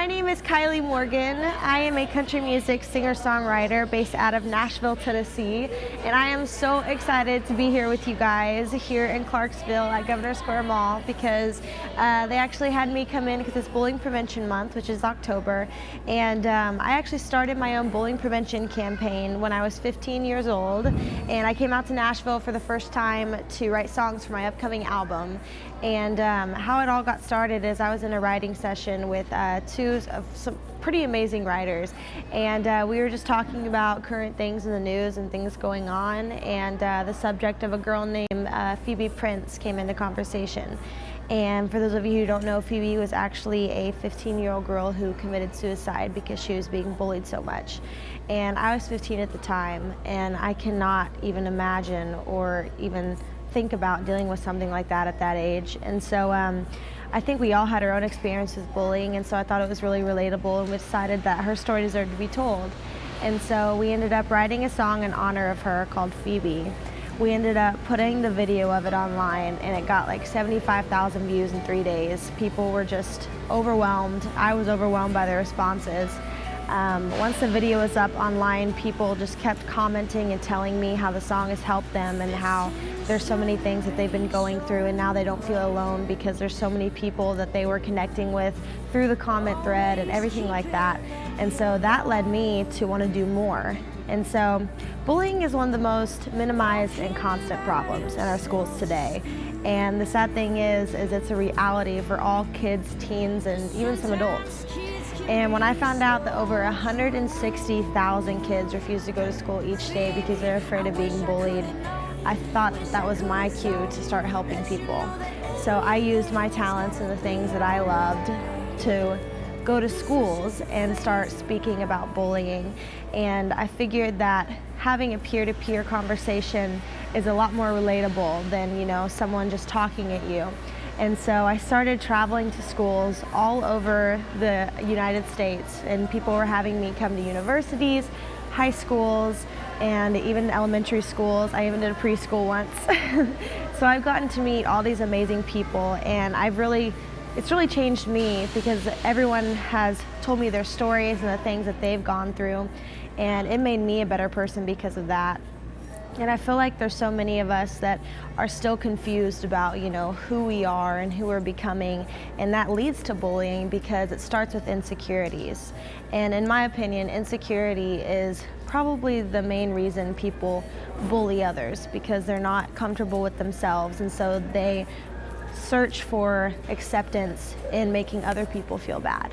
my name is Kylie Morgan. I am a country music singer-songwriter based out of Nashville, Tennessee, and I am so excited to be here with you guys here in Clarksville at Governor Square Mall because they actually had me come in because it's Bullying Prevention Month, which is October, and I actually started my own bullying prevention campaign when I was 15 years old, and I came out to Nashville for the first time to write songs for my upcoming album. And how it all got started is I was in a writing session with two of some pretty amazing writers, and we were just talking about current things in the news and things going on, and the subject of a girl named Phoebe Prince came into conversation. And for those of you who don't know, Phoebe was actually a 15-year-old girl who committed suicide because she was being bullied so much. And I was 15 at the time, and I cannot even imagine or even think about dealing with something like that at that age. And so I think we all had our own experience with bullying, and so I thought it was really relatable, and we decided that her story deserved to be told. And so we ended up writing a song in honor of her called Phoebe. We ended up putting the video of it online, and it got like 75,000 views in 3 days. People were just overwhelmed. I was overwhelmed by the responses. Once the video was up online, people just kept commenting and telling me how the song has helped them and how there's so many things that they've been going through, and now they don't feel alone because there's so many people that they were connecting with through the comment thread and everything like that. And so that led me to want to do more. And so bullying is one of the most minimized and constant problems in our schools today. And the sad thing is it's a reality for all kids, teens, and even some adults. And when I found out that over 160,000 kids refuse to go to school each day because they're afraid of being bullied, I thought that was my cue to start helping people. So I used my talents and the things that I loved to go to schools and start speaking about bullying. And I figured that having a peer-to-peer conversation is a lot more relatable than, you know, someone just talking at you. And so I started traveling to schools all over the United States, and people were having me come to universities, high schools, and even elementary schools. I even did a preschool once. So I've gotten to meet all these amazing people, and it's really changed me because everyone has told me their stories and the things that they've gone through, and it made me a better person because of that. And I feel like there's so many of us that are still confused about, you know, who we are and who we're becoming, and that leads to bullying because it starts with insecurities. And in my opinion, insecurity is probably the main reason people bully others, because they're not comfortable with themselves, and so they search for acceptance in making other people feel bad.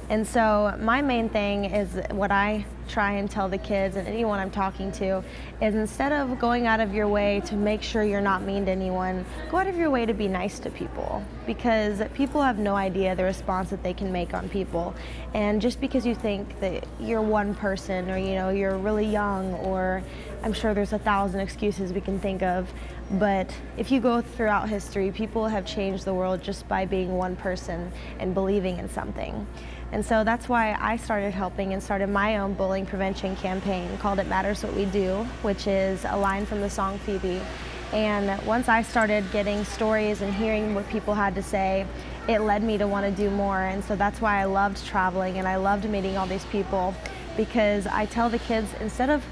And so my main thing is what I try and tell the kids and anyone I'm talking to is, instead of going out of your way to make sure you're not mean to anyone, go out of your way to be nice to people, because people have no idea the response that they can make on people. And just because you think that you're one person, or, you know, you're really young, or I'm sure there's 1,000 excuses we can think of, but if you go throughout history, people have changed the world just by being one person and believing in something. And so that's why I started helping and started my own bullying prevention campaign called It Matters What We Do, which is a line from the song Phoebe. And once I started getting stories and hearing what people had to say, it led me to want to do more. And so that's why I loved traveling and I loved meeting all these people, because I tell the kids, instead of,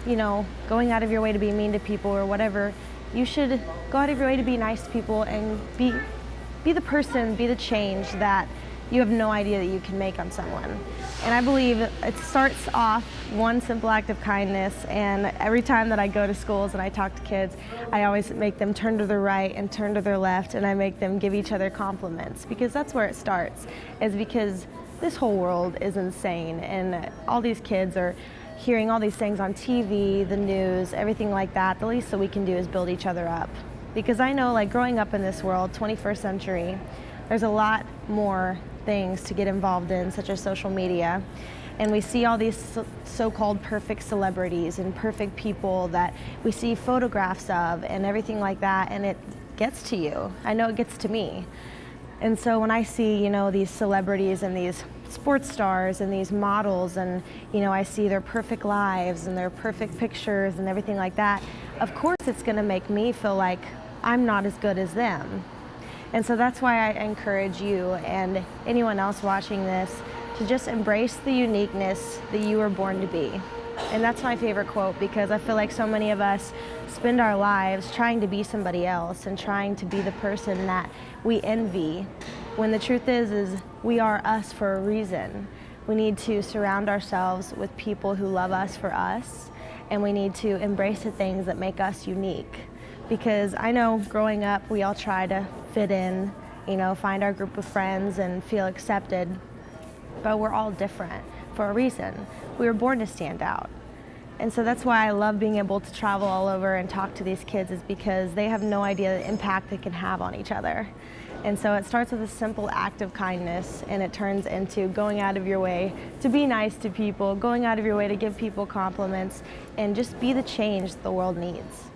you know, going out of your way to be mean to people or whatever, you should go out of your way to be nice to people and be the person, be the change that you have no idea that you can make on someone. And I believe it starts off one simple act of kindness, and every time that I go to schools and I talk to kids, I always make them turn to their right and turn to their left, and I make them give each other compliments, because that's where it starts, is because this whole world is insane, and all these kids are hearing all these things on TV, the news, everything like that. The least that we can do is build each other up. Because I know, like, growing up in this world, 21st century, there's a lot more things to get involved in, such as social media. And we see all these so-called perfect celebrities and perfect people that we see photographs of and everything like that, and it gets to you. I know it gets to me. And so when I see, you know, these celebrities and these sports stars and these models, and, you know, I see their perfect lives and their perfect pictures and everything like that, of course it's going to make me feel like I'm not as good as them. And so that's why I encourage you and anyone else watching this to just embrace the uniqueness that you were born to be. And that's my favorite quote, because I feel like so many of us spend our lives trying to be somebody else and trying to be the person that we envy, when the truth is we are us for a reason. We need to surround ourselves with people who love us for us, and we need to embrace the things that make us unique. Because I know growing up, we all try to fit in, find our group of friends and feel accepted, but we're all different for a reason. We were born to stand out. And so that's why I love being able to travel all over and talk to these kids, is because they have no idea the impact they can have on each other. And so it starts with a simple act of kindness, and it turns into going out of your way to be nice to people, going out of your way to give people compliments, and just be the change the world needs.